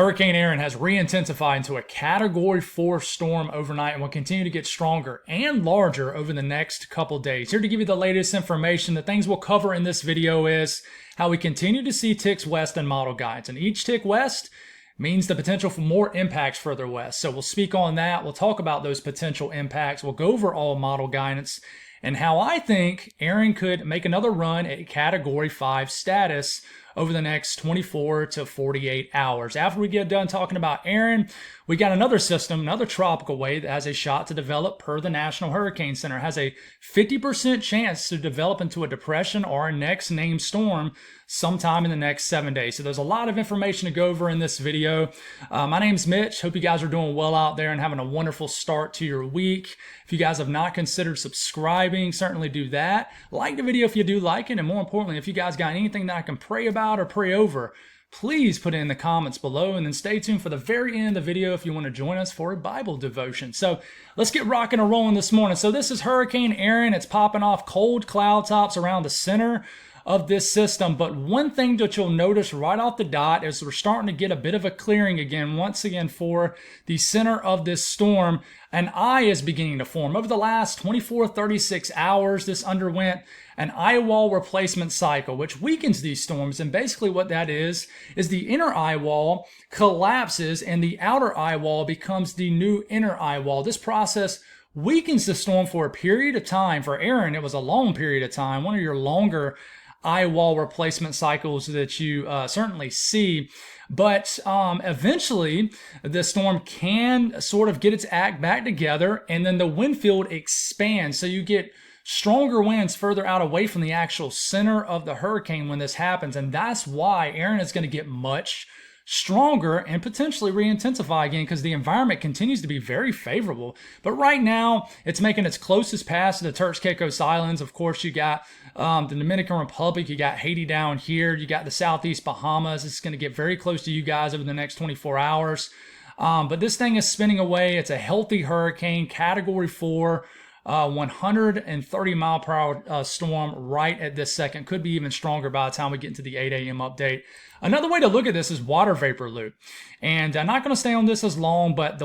Hurricane Erin has re-intensified into a Category 4 storm overnight and will continue to get stronger and larger over the next couple days. Here to give you the latest information, the things we'll cover in this video is how we continue to see ticks west in model guides. And each tick west means the potential for more impacts further west. So we'll speak on that. We'll talk about those potential impacts. We'll go over all model guidance and how I think Erin could make another run at Category 5 status over the next 24 to 48 hours. After we get done talking about Erin, we got another system, another tropical wave that has a shot to develop per the National Hurricane Center. It has a 50% chance to develop into a depression or a next named storm sometime in the next 7 days. So there's a lot of information to go over in this video. My name's Mitch. Hope you guys are doing well out there and having a wonderful start to your week. If you guys have not considered subscribing, certainly do that. Like the video if you do like it, and more importantly, if you guys got anything that I can pray about or pray over, please put it in the comments below, and then stay tuned for the very end of the video if you want to join us for a Bible devotion. So let's get rocking and rolling this morning. So this is Hurricane Erin. It's popping off cold cloud tops around the center of this system. But one thing that you'll notice right off the dot is we're starting to get a bit of a clearing again, once again, for the center of this storm. An eye is beginning to form. Over the last 24, 36 hours, this underwent an eye wall replacement cycle, which weakens these storms. And basically what that is the inner eye wall collapses and the outer eye wall becomes the new inner eye wall. This process weakens the storm for a period of time. For Erin, it was a long period of time, one of your longer eye wall replacement cycles that you certainly see. But eventually the storm can sort of get its act back together, and then the wind field expands. So you get stronger winds further out away from the actual center of the hurricane when this happens. And that's why Erin is going to get much stronger and potentially re-intensify again, because the environment continues to be very favorable. But right now, it's making its closest pass to the Turks Caicos Islands. Of course, you got the Dominican Republic, you got Haiti down here, you got the Southeast Bahamas. It's going to get very close to you guys over the next 24 hours. But this thing is spinning away. It's a healthy hurricane, Category 4. 130 mile per hour storm right at this second. Could be even stronger by the time we get into the 8 a.m. update. Another way to look at this is water vapor loop. And I'm not going to stay on this as long, but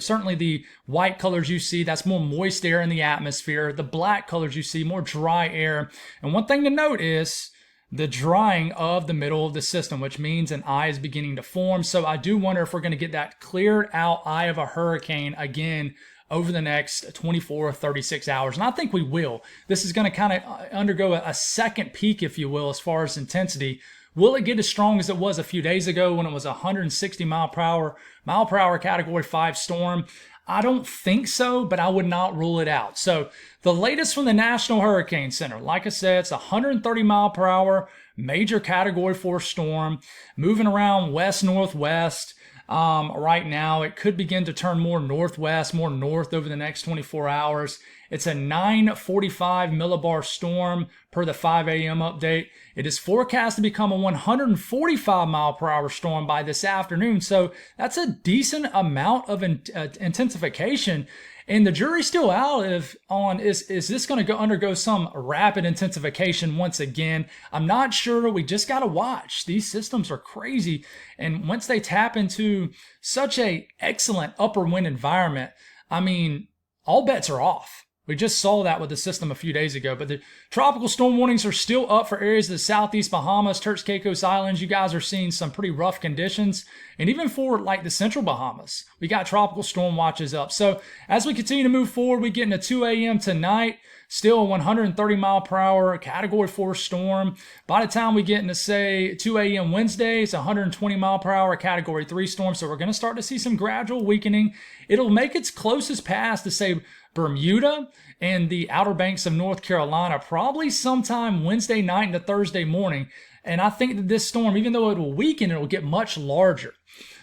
certainly the white colors you see, that's more moist air in the atmosphere. The black colors you see, more dry air. And one thing to note is the drying of the middle of the system, which means an eye is beginning to form. So I do wonder if we're going to get that cleared out eye of a hurricane again over the next 24 or 36 hours. And I think we will. This is going to kind of undergo a second peak, if you will, as far as intensity. Will it get as strong as it was a few days ago when it was a 160 mile per hour Category 5 storm? I don't think so, but I would not rule it out. So the latest from the National Hurricane Center, like I said, it's a 130 mile per hour major Category 4 storm moving around west-northwest. Right now, it could begin to turn more northwest, more north over the next 24 hours. It's a 945 millibar storm per the 5 a.m. update. It is forecast to become a 145 mile per hour storm by this afternoon. So that's a decent amount of intensification. And the jury's still out on is this going to undergo some rapid intensification once again? I'm not sure. We just got to watch. These systems are crazy. And once they tap into such a excellent upper wind environment, I mean, all bets are off. We just saw that with the system a few days ago. But the tropical storm warnings are still up for areas of the Southeast Bahamas, Turks Caicos Islands. You guys are seeing some pretty rough conditions. And even for like the Central Bahamas, we got tropical storm watches up. So as we continue to move forward, we get into 2 a.m. tonight. Still a 130 mile per hour Category 4 storm. By the time we get into, say, 2 a.m. Wednesday, it's a 120 mile per hour Category 3 storm. So we're going to start to see some gradual weakening. It'll make its closest pass to, say, Bermuda and the Outer Banks of North Carolina probably sometime Wednesday night into Thursday morning. And I think that this storm, even though it will weaken, it will get much larger.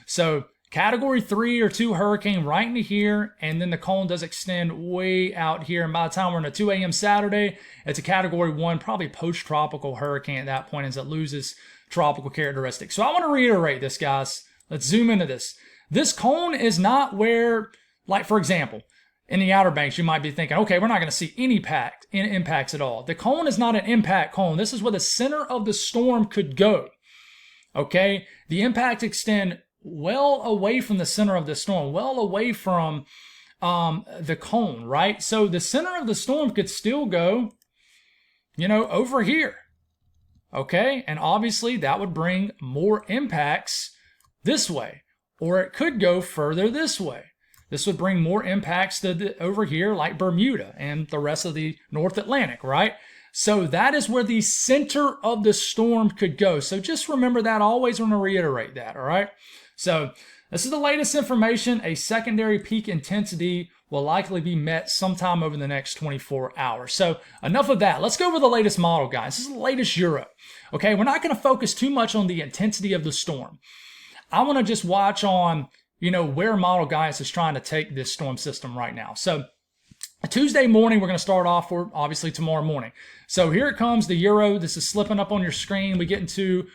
So Category 3 or 2 hurricane right into here, and then the cone does extend way out here. And by the time we're in a 2 a.m. Saturday, it's a Category 1, probably post-tropical hurricane at that point as it loses tropical characteristics. So I want to reiterate this, guys. Let's zoom into this. This cone is not where, like, for example, in the Outer Banks, you might be thinking, okay, we're not going to see any impacts at all. The cone is not an impact cone. This is where the center of the storm could go. Okay? The impacts extend well away from the center of the storm, well away from the cone, right? So the center of the storm could still go, over here. Okay, and obviously that would bring more impacts this way, or it could go further this way. This would bring more impacts to over here, like Bermuda and the rest of the North Atlantic, right? So that is where the center of the storm could go. So just remember that. I always want to reiterate that, all right? So this is the latest information. A secondary peak intensity will likely be met sometime over the next 24 hours. So enough of that. Let's go over the latest model, guys. This is the latest Euro. Okay, we're not going to focus too much on the intensity of the storm. I want to just watch on, where Model Guys is trying to take this storm system right now. So Tuesday morning, we're going to start off, or obviously tomorrow morning. So here it comes, the Euro. This is slipping up on your screen. We get into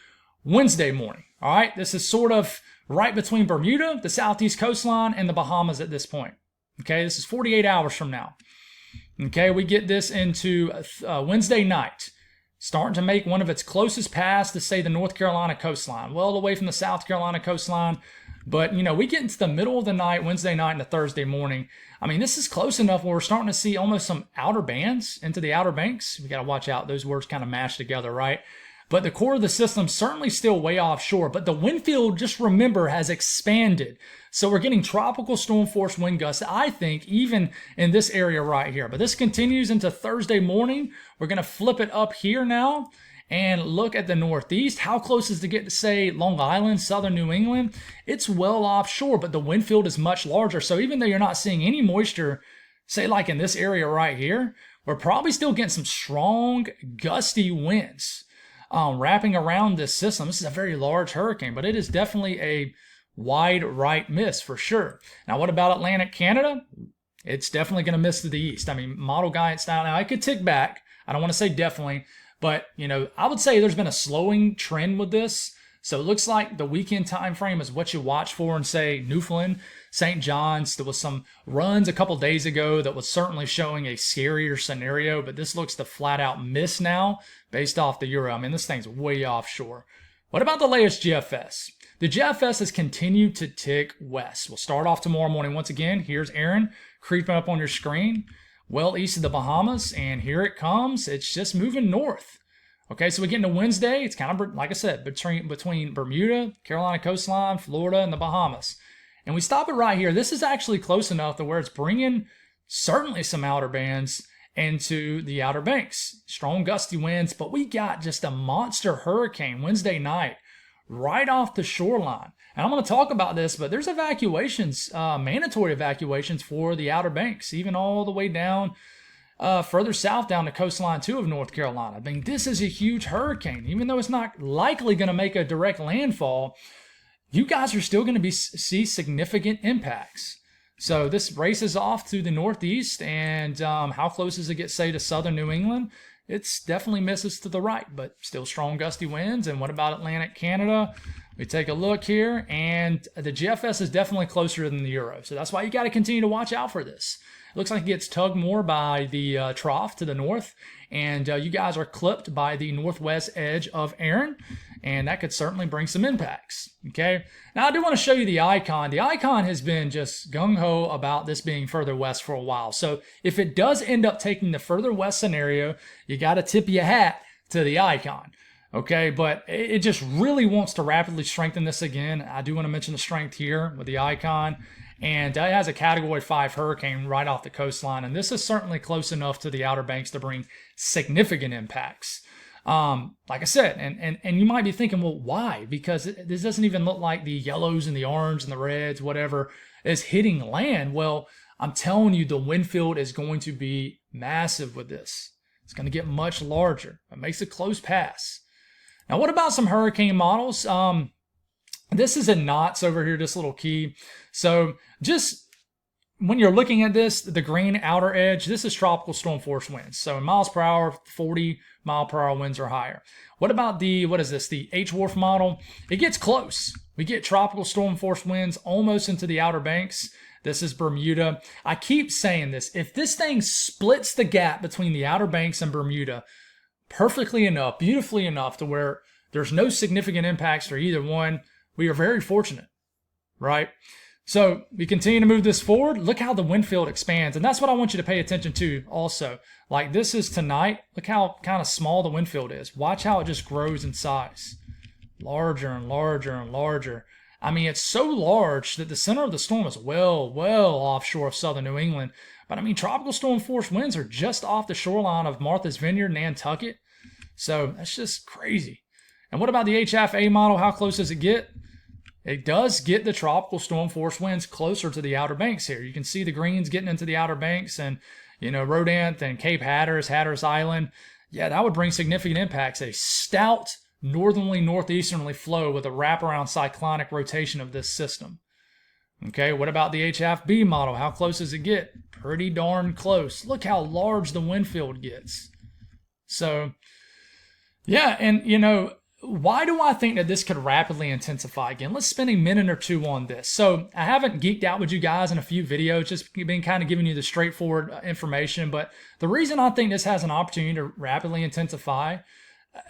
Wednesday morning. All right, this is sort of right between Bermuda, the southeast coastline, and the Bahamas at this point. Okay, this is 48 hours from now. Okay, we get this into Wednesday night, starting to make one of its closest pass to, say, the North Carolina coastline, well away from the South Carolina coastline. But, we get into the middle of the night, Wednesday night into Thursday morning. I mean, this is close enough where we're starting to see almost some outer bands into the Outer Banks. We got to watch out. Those words kind of mash together, right? But the core of the system certainly still way offshore. But the wind field, just remember, has expanded. So we're getting tropical storm force wind gusts, I think, even in this area right here. But this continues into Thursday morning. We're going to flip it up here now and look at the northeast. How close is to get to, say, Long Island, southern New England? It's well offshore, but the wind field is much larger. So even though you're not seeing any moisture, say like in this area right here, we're probably still getting some strong, gusty winds wrapping around this system. This is a very large hurricane, but it is definitely a wide right miss for sure. Now, what about Atlantic Canada? It's definitely going to miss to the east. I mean, model guidance style. Now, I could tick back. I don't want to say definitely, but, I would say there's been a slowing trend with this. So it looks like the weekend time frame is what you watch for in, say, Newfoundland, St. John's. There was some runs a couple days ago that was certainly showing a scarier scenario, but this looks to flat out miss now based off the Euro. I mean, this thing's way offshore. What about the latest GFS? The GFS has continued to tick west. We'll start off tomorrow morning. Once again, here's Erin creeping up on your screen, well east of the Bahamas, and here it comes. It's just moving north. Okay, so we get into Wednesday. It's kind of, like I said, between Bermuda, Carolina coastline, Florida, and the Bahamas. And we stop it right here. This is actually close enough to where it's bringing certainly some outer bands into the Outer Banks. Strong gusty winds, but we got just a monster hurricane Wednesday night right off the shoreline. And I'm going to talk about this, but there's evacuations, mandatory evacuations for the Outer Banks, even all the way down further south down the coastline too of North Carolina. I mean, this is a huge hurricane. Even though it's not likely going to make a direct landfall, you guys are still going to see significant impacts. So this races off to the northeast, and how close does it get, say, to southern New England? It's definitely misses to the right, but still strong gusty winds. And what about Atlantic Canada? We take a look here, and the GFS is definitely closer than the Euro. So that's why you got to continue to watch out for this. It looks like it gets tugged more by the trough to the north, and you guys are clipped by the northwest edge of Erin, and that could certainly bring some impacts. Okay, now I do want to show you the icon. The icon has been just gung-ho about this being further west for a while. So if it does end up taking the further west scenario, you got to tip your hat to the icon. Okay, but it just really wants to rapidly strengthen this again. I do want to mention the strength here with the icon. And it has a Category 5 hurricane right off the coastline. And this is certainly close enough to the Outer Banks to bring significant impacts. Like I said, and you might be thinking, well, why? Because this doesn't even look like the yellows and the orange and the reds, whatever, is hitting land. Well, I'm telling you, the wind field is going to be massive with this. It's going to get much larger. It makes a close pass. Now, what about some hurricane models? This is in knots over here, this little key. So just when you're looking at this, the green outer edge, this is tropical storm force winds. So in miles per hour, 40 mile per hour winds or higher. What about the, what is this, the H-Wharf model? It gets close. We get tropical storm force winds almost into the Outer Banks. This is Bermuda. I keep saying this. If this thing splits the gap between the Outer Banks and Bermuda perfectly enough, beautifully enough to where there's no significant impacts for either one, we are very fortunate. right? So we continue to move this forward. Look how the wind field expands. And that's what I want you to pay attention to also. Like this is tonight. Look how kind of small the wind field is. Watch how it just grows in size. Larger and larger and larger. I mean, it's so large that the center of the storm is well offshore of southern New England. But I mean, tropical storm force winds are just off the shoreline of Martha's Vineyard, Nantucket. So that's just crazy. And what about the HFA model? How close does it get? It does get the tropical storm force winds closer to the Outer Banks here. You can see the greens getting into the Outer Banks and, you know, Rodant and Cape Hatteras, Hatteras Island. Yeah, that would bring significant impacts. A stout northerly, northeasterly flow with a wraparound cyclonic rotation of this system. Okay, what about the HFB model? How close does it get? Pretty darn close. Look how large the wind field gets. So, yeah, and, you know, why do I think that this could rapidly intensify again? Let's spend a minute or two on this. So I haven't geeked out with you guys in a few videos, just been kind of giving you the straightforward information. But the reason I think this has an opportunity to rapidly intensify,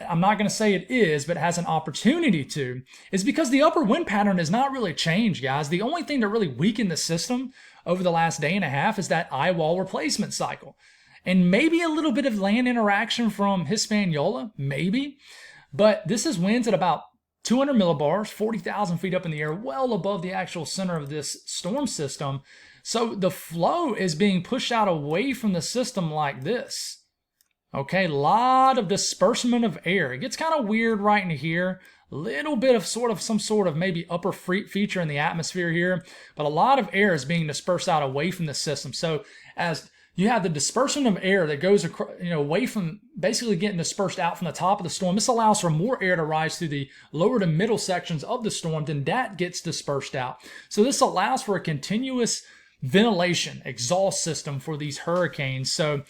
I'm not going to say it is, but it has an opportunity to, is because the upper wind pattern has not really changed, guys. The only thing that really weakened the system over the last day and a half is that eye wall replacement cycle. And maybe a little bit of land interaction from Hispaniola, maybe. But this is winds at about 200 millibars, 40,000 feet up in the air, well above the actual center of this storm system. So the flow is being pushed out away from the system like this. Okay, a lot of disbursement of air. It gets kind of weird right in here. A little bit of some sort of maybe upper feature in the atmosphere here. But a lot of air is being dispersed out away from the system. So as you have the dispersion of air that goes across, away from basically getting dispersed out from the top of the storm. This allows for more air to rise through the lower to middle sections of the storm, then that gets dispersed out. So this allows for a continuous ventilation exhaust system for these hurricanes. So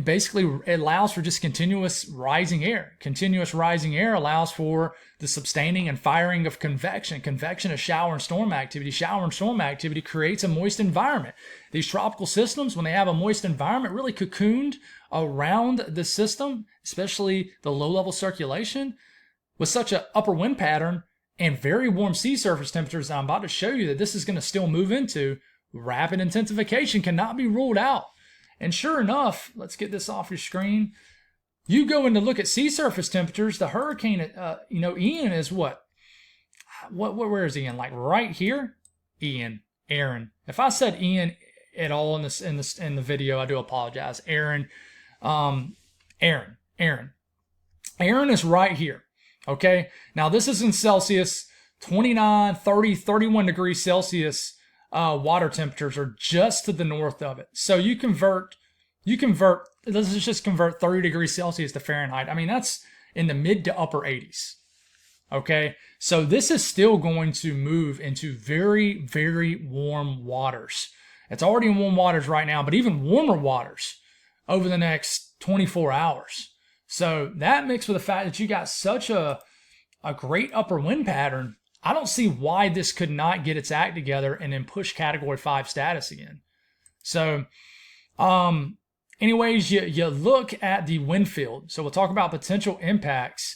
basically it allows for just continuous rising air. Continuous rising air allows for the sustaining and firing of convection. Convection is shower and storm activity. Shower and storm activity creates a moist environment. These tropical systems, when they have a moist environment, really cocooned around the system, especially the low-level circulation, with such an upper wind pattern and very warm sea surface temperatures that I'm about to show you that this is going to still move into, rapid intensification cannot be ruled out. And sure enough, let's get this off your screen. You go in to look at sea surface temperatures. The hurricane, Ian is what? Where is Ian? Like right here? Ian, Erin. If I said Ian at all in the video, I do apologize. Erin is right here. Okay. Now this is in Celsius. 29, 30, 31 degrees Celsius. Water temperatures are just to the north of it. So let's just convert 30 degrees Celsius to Fahrenheit. I mean, that's in the mid to upper 80s. Okay. So this is still going to move into very, very warm waters. It's already in warm waters right now, but even warmer waters over the next 24 hours. So that mixed with the fact that you got such a great upper wind pattern, I don't see why this could not get its act together and then push Category 5 status again. So, anyways, you look at the wind field. So we'll talk about potential impacts.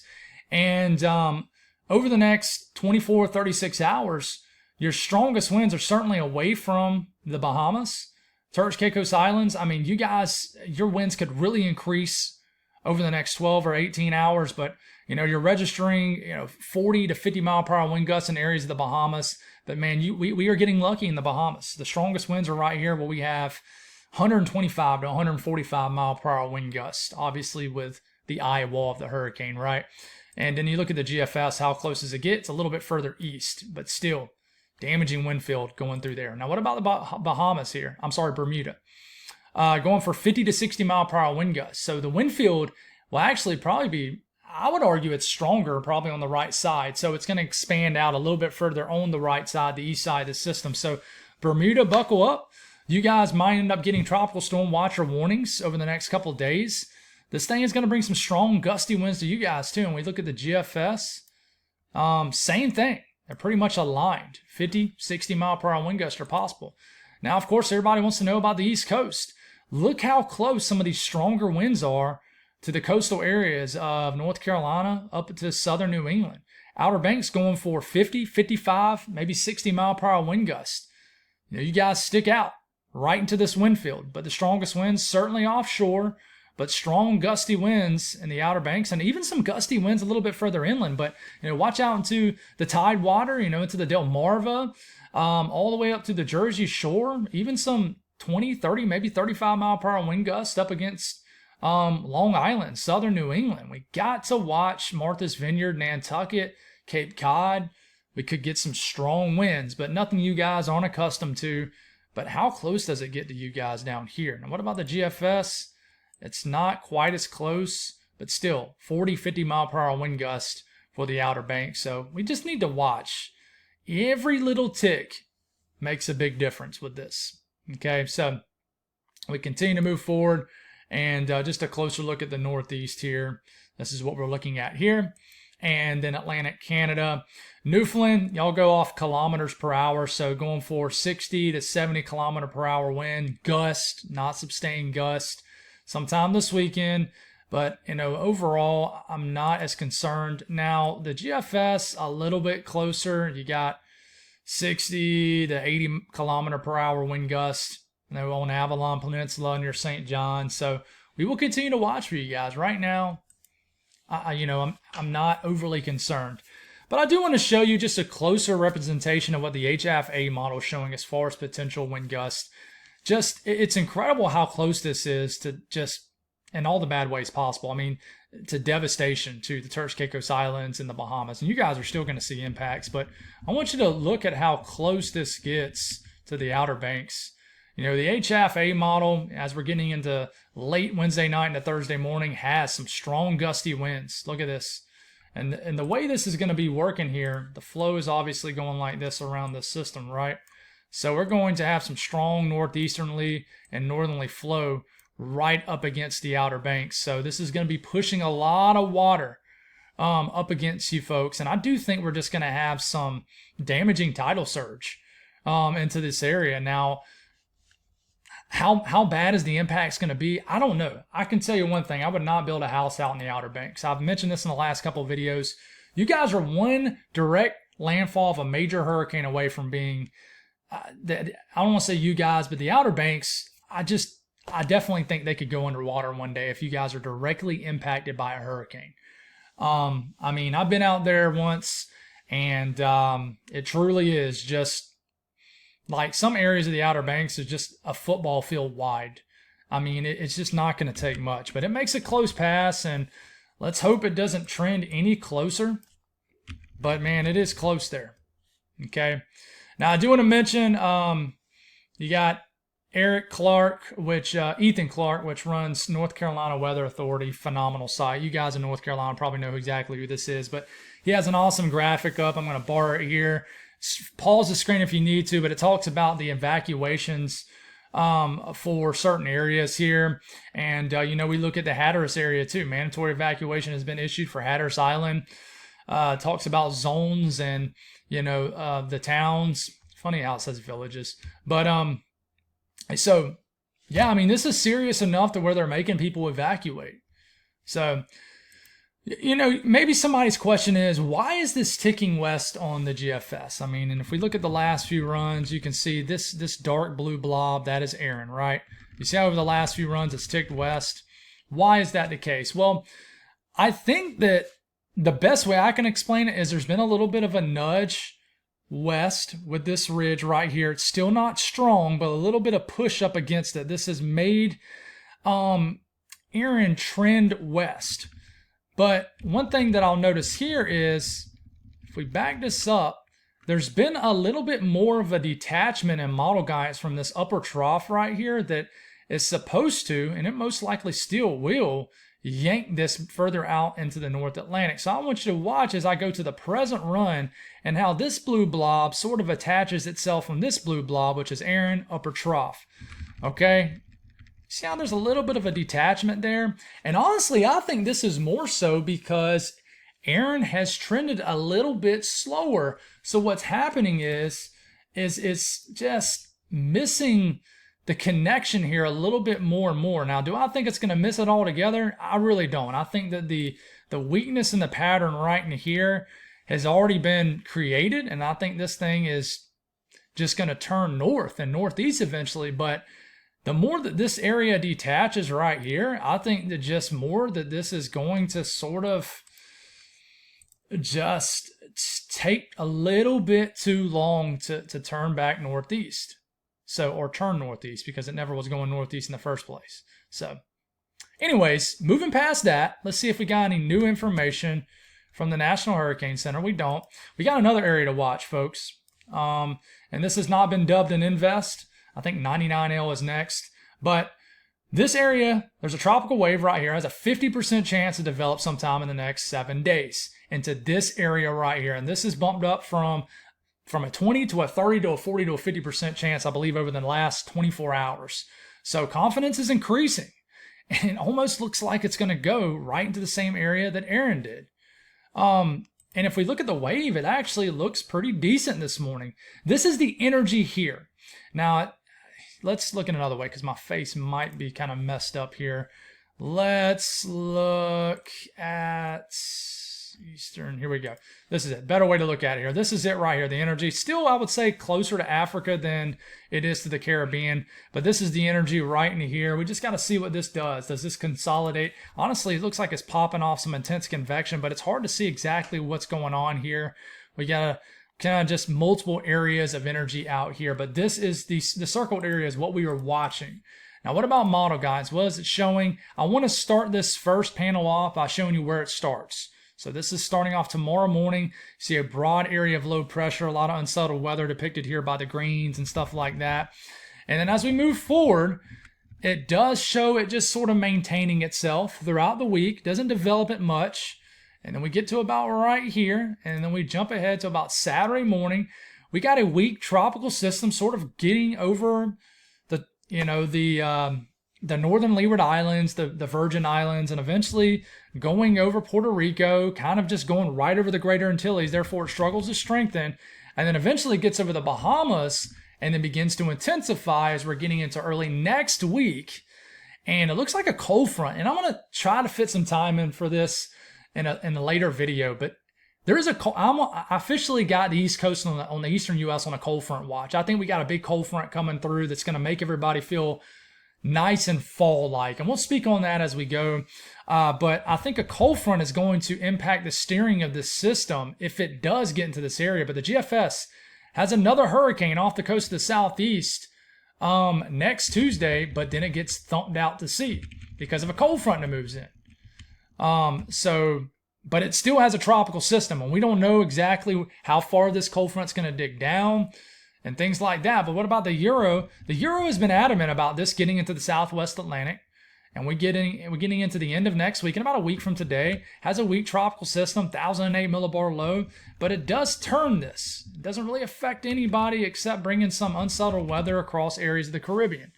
And over the next 24, 36 hours, your strongest winds are certainly away from the Bahamas, Turks, Caicos Islands. I mean, you guys, your winds could really increase over the next 12 or 18 hours, but you're registering, 40 to 50 mile per hour wind gusts in areas of the Bahamas. But man, we are getting lucky in the Bahamas. The strongest winds are right here where we have 125 to 145 mile per hour wind gusts, obviously with the eye wall of the hurricane, right? And then you look at the GFS, how close does it get? It's a little bit further east, but still damaging wind field going through there. Now, what about the Bahamas here? I'm sorry, Bermuda. Going for 50 to 60 mile per hour wind gusts. So the wind field will actually probably be, I would argue it's stronger probably on the right side. So it's going to expand out a little bit further on the right side, the east side of the system. So Bermuda, buckle up. You guys might end up getting tropical storm watch or warnings over the next couple of days. This thing is going to bring some strong gusty winds to you guys too. And we look at the GFS, same thing. They're pretty much aligned. 50, 60 mile per hour wind gusts are possible. Now, of course, everybody wants to know about the East Coast. Look how close some of these stronger winds are to the coastal areas of North Carolina up to southern New England. Outer Banks going for 50, 55, maybe 60 mile per hour wind gusts. You guys stick out right into this wind field, but the strongest winds certainly offshore, but strong gusty winds in the Outer Banks, and even some gusty winds a little bit further inland. But watch out into the Tidewater, into the Delmarva, all the way up to the Jersey Shore, even some 20, 30, maybe 35 mile per hour wind gusts up against Long Island, southern New England. We got to watch Martha's Vineyard, Nantucket, Cape Cod. We could get some strong winds, but nothing you guys aren't accustomed to. But how close does it get to you guys down here? Now, what about the GFS? It's not quite as close, but still 40, 50 mile per hour wind gust for the Outer Banks. So we just need to watch. Every little tick makes a big difference with this. Okay, so we continue to move forward, and just a closer look at the Northeast here. This is what we're looking at here. And then Atlantic Canada. Newfoundland, y'all go off kilometers per hour, so going for 60 to 70 kilometer per hour wind, gust, not sustained gust, sometime this weekend. But, overall, I'm not as concerned. Now, the GFS, a little bit closer. You got 60 to 80 kilometer per hour wind gust, on Avalon Peninsula near St. John. So we will continue to watch for you guys. Right now, I'm not overly concerned. But I do want to show you just a closer representation of what the HFA model is showing as far as potential wind gusts. It's incredible how close this is to just, in all the bad ways possible. I mean, to devastation to the Turks Caicos Islands and the Bahamas. And you guys are still going to see impacts, but I want you to look at how close this gets to the Outer Banks. The HFA model, as we're getting into late Wednesday night into Thursday morning, has some strong gusty winds. Look at this. And the way this is going to be working here, the flow is obviously going like this around the system, right? So we're going to have some strong northeasterly and northerly flow right up against the Outer Banks. So this is going to be pushing a lot of water up against you folks. And I do think we're just going to have some damaging tidal surge into this area. Now, how bad is the impact's going to be? I don't know. I can tell you one thing. I would not build a house out in the Outer Banks. I've mentioned this in the last couple of videos. You guys are one direct landfall of a major hurricane away from being, I don't want to say you guys, but the Outer Banks, I definitely think they could go underwater one day if you guys are directly impacted by a hurricane. I mean, I've been out there once, and it truly is just like some areas of the Outer Banks is just a football field wide. I mean, it's just not going to take much, but it makes a close pass, and let's hope it doesn't trend any closer. But man, it is close there. Okay. Now I do want to mention, you got Ethan Clark, which runs North Carolina Weather Authority, phenomenal site. You guys in North Carolina probably know exactly who this is, but he has an awesome graphic up. I'm going to borrow it here. Pause the screen if you need to, but it talks about the evacuations for certain areas here. And, we look at the Hatteras area too. Mandatory evacuation has been issued for Hatteras Island. Talks about zones and, the towns. Funny how it says villages. But, so, yeah, I mean, this is serious enough to where they're making people evacuate. So, maybe somebody's question is, why is this ticking west on the GFS? I mean, and if we look at the last few runs, you can see this dark blue blob, that is Erin, right? You see how over the last few runs it's ticked west? Why is that the case? Well, I think that the best way I can explain it is there's been a little bit of a nudge west with this ridge right here. It's still not strong, but a little bit of push up against it. This has made Erin trend west. But one thing that I'll notice here is, if we back this up, there's been a little bit more of a detachment in model guidance from this upper trough right here that is supposed to, and it most likely still will, yank this further out into the North Atlantic. So I want you to watch as I go to the present run and how this blue blob sort of attaches itself from this blue blob, which is Erin, upper trough. Okay? See how there's a little bit of a detachment there? And honestly, I think this is more so because Erin has trended a little bit slower. So what's happening is it's just missing the connection here a little bit more and more. Now, do I think it's going to miss it altogether? I really don't. I think that the weakness in the pattern right in here has already been created, and I think this thing is just going to turn north and northeast eventually. But the more that this area detaches right here, I think that just more that this is going to sort of just take a little bit too long to turn back northeast. So, or turn northeast, because it never was going northeast in the first place. So anyways, moving past that, let's see if we got any new information from the National Hurricane Center. We don't. We got another area to watch, folks. And this has not been dubbed an invest. I think 99L is next. But this area, there's a tropical wave right here, has a 50% chance to develop sometime in the next 7 days into this area right here. And this is bumped up from a 20 to a 30 to a 40 to a 50% chance, I believe, over the last 24 hours. So confidence is increasing. And it almost looks like it's going to go right into the same area that Erin did. And if we look at the wave, it actually looks pretty decent this morning. This is the energy here. Now, let's look at another way because my face might be kind of messed up here. Let's look at Eastern. Here we go. This is it. Better way to look at it here. This is it right here. The energy. Still, I would say closer to Africa than it is to the Caribbean. But this is the energy right in here. We just got to see what this does. Does this consolidate? Honestly, it looks like it's popping off some intense convection, but it's hard to see exactly what's going on here. We got to kind of just multiple areas of energy out here. But this is the circled area is what we were watching. Now, what about model guides? What is it showing? I want to start this first panel off by showing you where it starts. So this is starting off tomorrow morning. See a broad area of low pressure, a lot of unsettled weather depicted here by the greens and stuff like that. And then as we move forward, it does show it just sort of maintaining itself throughout the week. Doesn't develop it much. And then we get to about right here. And then we jump ahead to about Saturday morning. We got a weak tropical system sort of getting over the northern Leeward Islands, the Virgin Islands, and eventually going over Puerto Rico, kind of just going right over the Greater Antilles. Therefore, it struggles to strengthen, and then eventually gets over the Bahamas, and then begins to intensify as we're getting into early next week. And it looks like a cold front, and I'm going to try to fit some time in for this in a later video, but there is I officially got the East Coast on the Eastern U.S. on a cold front watch. I think we got a big cold front coming through that's going to make everybody feel nice and fall-like, and we'll speak on that as we go. But I think a cold front is going to impact the steering of this system if it does get into this area. But the GFS has another hurricane off the coast of the southeast next Tuesday, but then it gets thumped out to sea because of a cold front that moves in. But it still has a tropical system, and we don't know exactly how far this cold front's going to dig down and things like that. But what about the Euro? The Euro has been adamant about this getting into the Southwest Atlantic, and we're getting into the end of next week, and about a week from today, has a weak tropical system, 1,008 millibar low, but it does turn this. It doesn't really affect anybody except bringing some unsettled weather across areas of the Caribbean.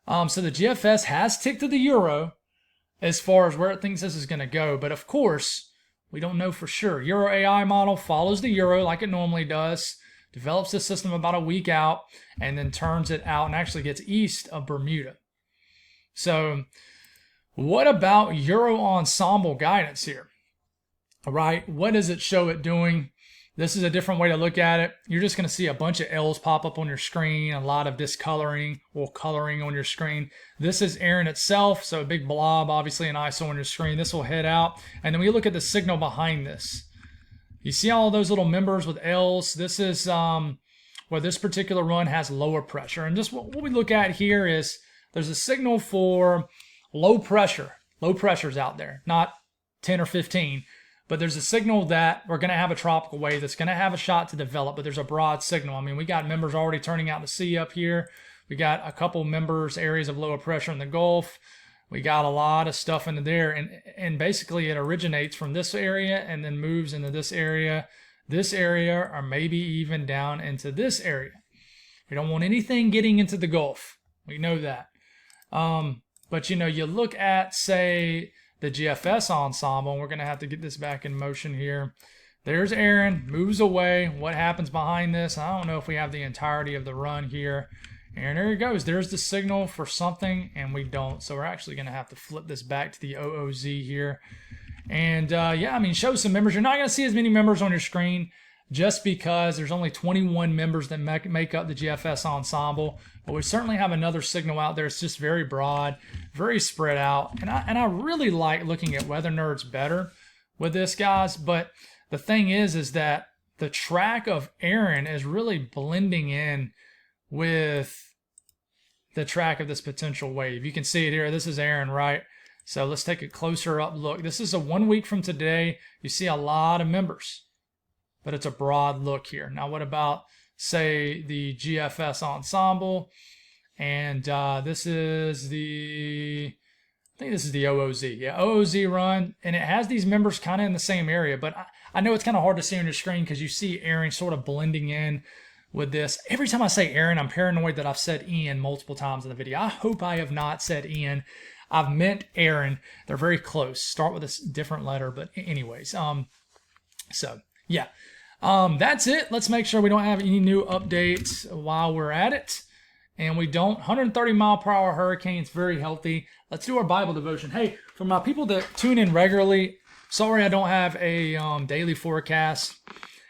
So the GFS has ticked to the Euro as far as where it thinks this is going to go, but of course, we don't know for sure. Euro AI model follows the Euro like it normally does, develops the system about a week out, and then turns it out and actually gets east of Bermuda. So what about Euro ensemble guidance here? All right, what does it show it doing? This is a different way to look at it. You're just going to see a bunch of L's pop up on your screen, a lot of discoloring or coloring on your screen. This is Erin itself, so a big blob, obviously an ISO on your screen. This will head out, and then we look at the signal behind this. You see all those little members with L's? This is where this particular run has lower pressure. And just what we look at here is there's a signal for low pressure. Low pressure's out there, not 10 or 15. But there's a signal that we're going to have a tropical wave that's going to have a shot to develop, but there's a broad signal. I mean, we got members already turning out to sea up here. We got a couple members, areas of lower pressure in the Gulf. We got a lot of stuff into there, and basically it originates from this area and then moves into this area, or maybe even down into this area. We don't want anything getting into the Gulf. We know that. But, you look at, say, the GFS ensemble, and we're going to have to get this back in motion here. There's Erin, moves away. What happens behind this? I don't know if we have the entirety of the run here. And there it goes. There's the signal for something, and we don't. So we're actually going to have to flip this back to the OOZ here. And yeah, I mean, show some members. You're not going to see as many members on your screen just because there's only 21 members that make up the GFS ensemble. But we certainly have another signal out there. It's just very broad, very spread out. And I really like looking at Weather Nerds better with this, guys. But the thing is that the track of Erin is really blending in with the track of this potential wave. You can see it here. This is Erin, right? So let's take a closer up look. This is a 1 week from today. You see a lot of members, but it's a broad look here. Now, what about, say, the GFS ensemble? And this is the, I think this is the OOZ. Yeah, OOZ run. And it has these members kind of in the same area, but I know it's kind of hard to see on your screen because you see Erin sort of blending in with this. Every time I say Erin, I'm paranoid that I've said Ian multiple times in the video. I hope I have not said Ian. I've meant Erin. They're very close. Start with a different letter, but anyways. So yeah, that's it. Let's make sure we don't have any new updates while we're at it. And we don't. 130 mile per hour hurricane. It's very healthy. Let's do our Bible devotion. Hey, for my people that tune in regularly, sorry I don't have a daily forecast.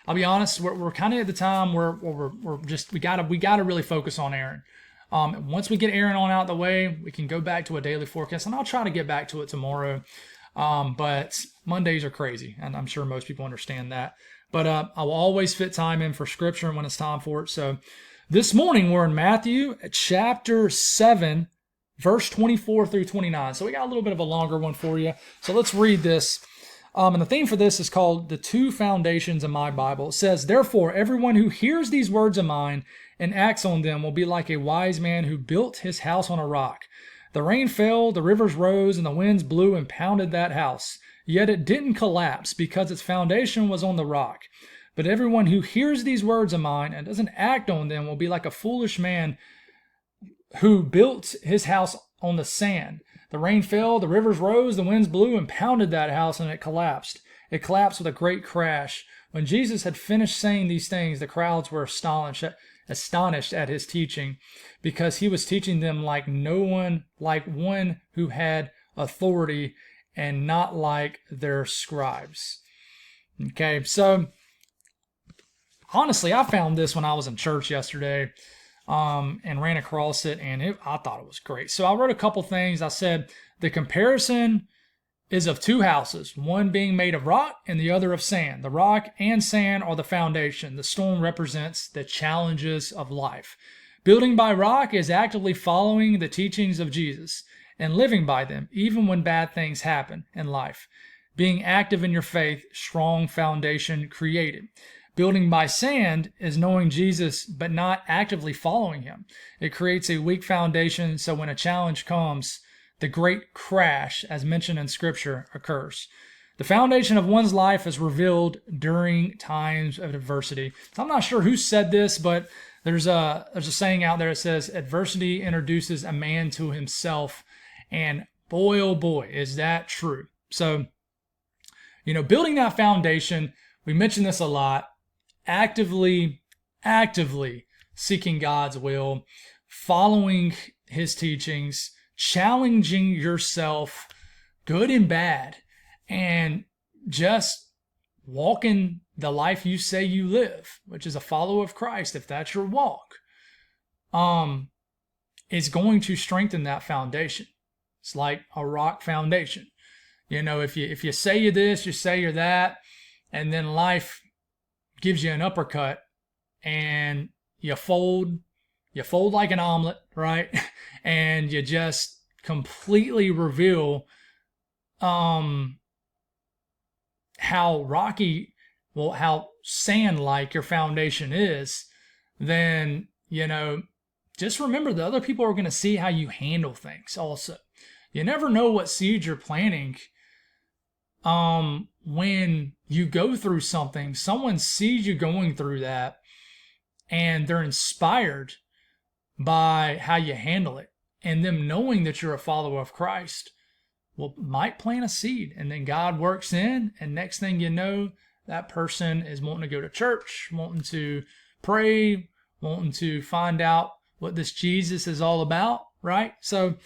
I'll be honest, we're kind of at the time where we're just, we gotta really focus on Erin. Once we get Erin on out the way, we can go back to a daily forecast, and I'll try to get back to it tomorrow. But Mondays are crazy, and I'm sure most people understand that. But I will always fit time in for scripture when it's time for it. So this morning we're in Matthew chapter 7, verse 24 through 29. So we got a little bit of a longer one for you. So let's read this. And the theme for this is called The Two Foundations of My Bible. It says, "Therefore, everyone who hears these words of mine and acts on them will be like a wise man who built his house on a rock. The rain fell, the rivers rose, and the winds blew and pounded that house. Yet it didn't collapse because its foundation was on the rock. But everyone who hears these words of mine and doesn't act on them will be like a foolish man who built his house on the sand. The rain fell, the rivers rose, the winds blew and pounded that house, and it collapsed. It collapsed with a great crash. When Jesus had finished saying these things, the crowds were astonished at his teaching, because he was teaching them like one who had authority and not like their scribes." Okay, so honestly, I found this when I was in church yesterday. And ran across it, and I thought it was great. So I wrote a couple things. I said, the comparison is of two houses, one being made of rock and the other of sand. The rock and sand are the foundation. The storm represents the challenges of life. Building by rock is actively following the teachings of Jesus and living by them, even when bad things happen in life. Being active in your faith, strong foundation created. Building by sand is knowing Jesus but not actively following him. It creates a weak foundation, so when a challenge comes, the great crash, as mentioned in Scripture, occurs. The foundation of one's life is revealed during times of adversity. So I'm not sure who said this, but there's a saying out there that says, adversity introduces a man to himself. And boy, oh boy, is that true. So, building that foundation, we mention this a lot. Actively seeking God's will, following his teachings, challenging yourself, good and bad, and just walking the life you say you live, which is a follower of Christ, if that's your walk, is going to strengthen that foundation. It's like a rock foundation. If you say you're this, you say you're that, and then life gives you an uppercut and you fold like an omelet, right? And you just completely reveal how sand-like your foundation is, then, just remember that other people are going to see how you handle things also. You never know what seeds you're planting. When you go through something, someone sees you going through that and they're inspired by how you handle it, and them knowing that you're a follower of Christ might plant a seed, and then God works in, and next thing you know, that person is wanting to go to church, wanting to pray, wanting to find out what this Jesus is all about, right? So,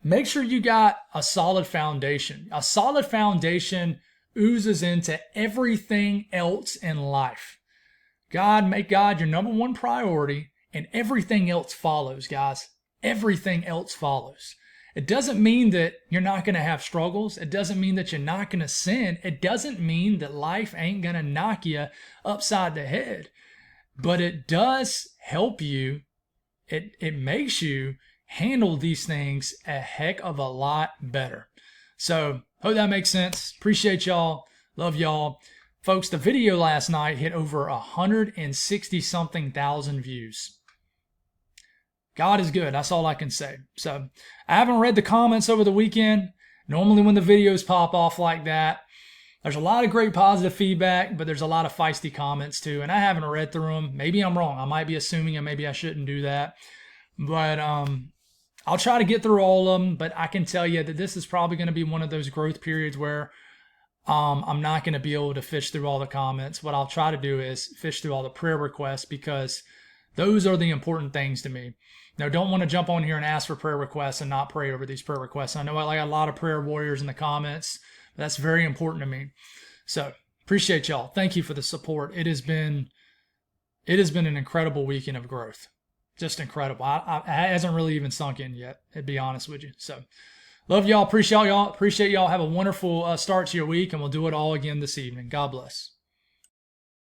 make sure you got a solid foundation. A solid foundation oozes into everything else in life. Make God your number one priority, and everything else follows, guys. Everything else follows. It doesn't mean that you're not going to have struggles. It doesn't mean that you're not going to sin. It doesn't mean that life ain't going to knock you upside the head. But it does help you. It makes you handle these things a heck of a lot better. So, hope that makes sense. Appreciate y'all. Love y'all. Folks, the video last night hit over 160 something thousand views. God is good. That's all I can say. So, I haven't read the comments over the weekend. Normally when the videos pop off like that, there's a lot of great positive feedback, but there's a lot of feisty comments too, and I haven't read through them. Maybe I'm wrong. I might be assuming, and maybe I shouldn't do that. But I'll try to get through all of them, but I can tell you that this is probably going to be one of those growth periods where I'm not going to be able to fish through all the comments. What I'll try to do is fish through all the prayer requests, because those are the important things to me. Now, don't want to jump on here and ask for prayer requests and not pray over these prayer requests. I know I got a lot of prayer warriors in the comments. That's very important to me. So, appreciate y'all. Thank you for the support. It has been an incredible weekend of growth. Just incredible. It hasn't really even sunk in yet, to be honest with you. So, love y'all. Appreciate y'all. Have a wonderful start to your week, and we'll do it all again this evening. God bless.